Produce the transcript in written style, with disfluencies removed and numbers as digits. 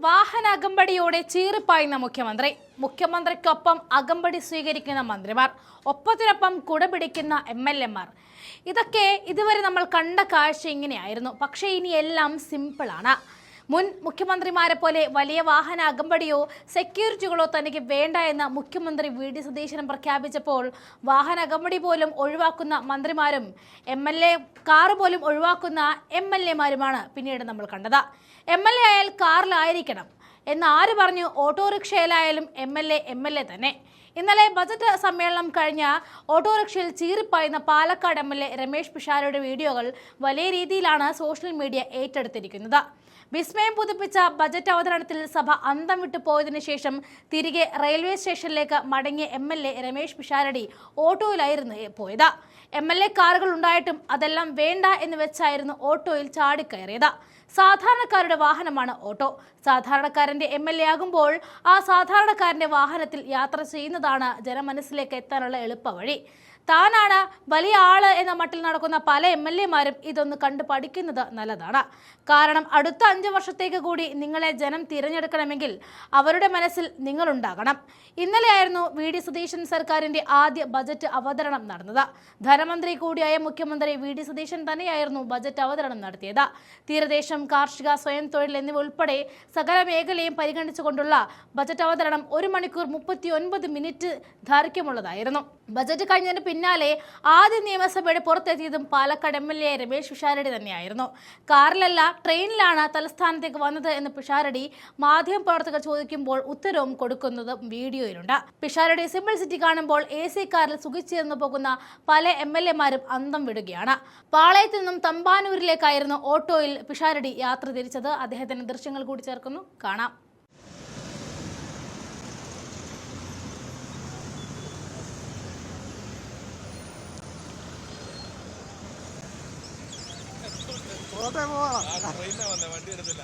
വാഹന അകമ്പടിയോടെ ചീറിപ്പായുന്ന മുഖ്യമന്ത്രിക്കൊപ്പം അകമ്പടി സ്വീകരിക്കുന്ന മന്ത്രിമാർ, ഒപ്പത്തിനൊപ്പം കുടപിടിക്കുന്ന MLA-മാർ. ഇതൊക്കെ ഇതുവരെ നമ്മൾ കണ്ട കാഴ്ച ഇങ്ങനെയായിരുന്നു. പക്ഷേ ഇനി എല്ലാം സിമ്പിളാണ്. മുൻ മുഖ്യമന്ത്രിമാരെ പോലെ വലിയ വാഹന അകമ്പടിയോ സെക്യൂരിറ്റികളോ തനിക്ക് വേണ്ട എന്ന് മുഖ്യമന്ത്രി VD സതീശൻ പ്രഖ്യാപിച്ചപ്പോൾ വാഹന അകമ്പടി പോലും ഒഴിവാക്കുന്ന മന്ത്രിമാരും MLA കാറ് പോലും ഒഴിവാക്കുന്ന MLA-മാരുമാണ് പിന്നീട് നമ്മൾ കണ്ടത്. MLA ആയാൽ കാറിലായിരിക്കണം എന്ന് ആര് പറഞ്ഞു? ഓട്ടോറിക്ഷയിലായാലും MLA തന്നെ. ഇന്നലെ ബജറ്റ് സമ്മേളനം കഴിഞ്ഞ ഓട്ടോറിക്ഷയിൽ ചീറിപ്പായുന്ന പാലക്കാട് MLA രമേശ് പിഷാരടിയുടെ വീഡിയോകൾ വലിയ രീതിയിലാണ് സോഷ്യൽ മീഡിയ ഏറ്റെടുത്തിരിക്കുന്നത്. വിസ്മയം പുതുപ്പിച്ച ബജറ്റ് അവതരണത്തിൽ സഭ അന്തം വിട്ടു പോയതിനു ശേഷം തിരികെ റെയിൽവേ സ്റ്റേഷനിലേക്ക് മടങ്ങിയ MLA രമേശ് പിഷാരടി ഓട്ടോയിലായിരുന്നു പോയത്. MLA കാറുകൾ ഉണ്ടായിട്ടും അതെല്ലാം വേണ്ട എന്ന് വെച്ചായിരുന്നു ഓട്ടോയിൽ ചാടിക്കയറിയത്. സാധാരണക്കാരുടെ വാഹനമാണ് ഓട്ടോ. സാധാരണക്കാരന്റെ MLA ആകുമ്പോൾ ആ സാധാരണക്കാരന്റെ വാഹനത്തിൽ യാത്ര ചെയ്യുന്നതാണ് ജനമനസ്സിലേക്ക് എത്താനുള്ള എളുപ്പവഴി. താനാണ് വലിയ ആള് എന്ന മട്ടിൽ നടക്കുന്ന പല MLA-മാരും ഇതൊന്ന് കണ്ടു പഠിക്കുന്നത് നല്ലതാണ്. കാരണം അടുത്ത 5 വർഷത്തേക്ക് കൂടി നിങ്ങളെ ജനം തിരഞ്ഞെടുക്കണമെങ്കിൽ അവരുടെ മനസ്സിൽ നിങ്ങളുണ്ടാകണം. ഇന്നലെയായിരുന്നു VD സതീശൻ സർക്കാരിന്റെ ആദ്യ ബജറ്റ് അവതരണം നടന്നത്. ധനമന്ത്രി കൂടിയായ മുഖ്യമന്ത്രി VD സതീശൻ തന്നെയായിരുന്നു ബജറ്റ് അവതരണം നടത്തിയത്. തീരദേശം, കാർഷിക, സ്വയം തൊഴിൽ എന്നിവ ഉൾപ്പെടെ സകല മേഖലയും പരിഗണിച്ചുകൊണ്ടുള്ള ബജറ്റ് അവതരണം 1 മണിക്കൂർ 39 മിനിറ്റ് ദൈർഘ്യമുള്ളതായിരുന്നു. ബജറ്റ് കഴിഞ്ഞതിന് പിന്നാലെ ആദ്യ നിയമസഭയുടെ പുറത്തെത്തിയതും പാലക്കാട് MLA രമേശ് പിഷാരടി തന്നെയായിരുന്നു. കാറിലല്ല, ട്രെയിനിലാണ് തലസ്ഥാനത്തേക്ക് വന്നത് എന്ന് പിഷാരടി മാധ്യമപ്രവർത്തകർ ചോദിക്കുമ്പോൾ ഉത്തരവും കൊടുക്കുന്നതും വീഡിയോയിലുണ്ട്. പിഷാരടി സിമ്പിൾ സിറ്റി കാണുമ്പോൾ AC കാറിൽ സുഖിച്ചിരുന്നു പോകുന്ന പല MLA-മാരും അന്തം വിടുകയാണ്. പാളയത്തു നിന്നും തമ്പാനൂരിലേക്കായിരുന്നു ഓട്ടോയിൽ പിഷാരടി യാത്ര തിരിച്ചത്. അദ്ദേഹത്തിന്റെ ദൃശ്യങ്ങൾ കൂടി ചേർക്കുന്നു, കാണാം. വണ്ടി എടുത്തില്ല.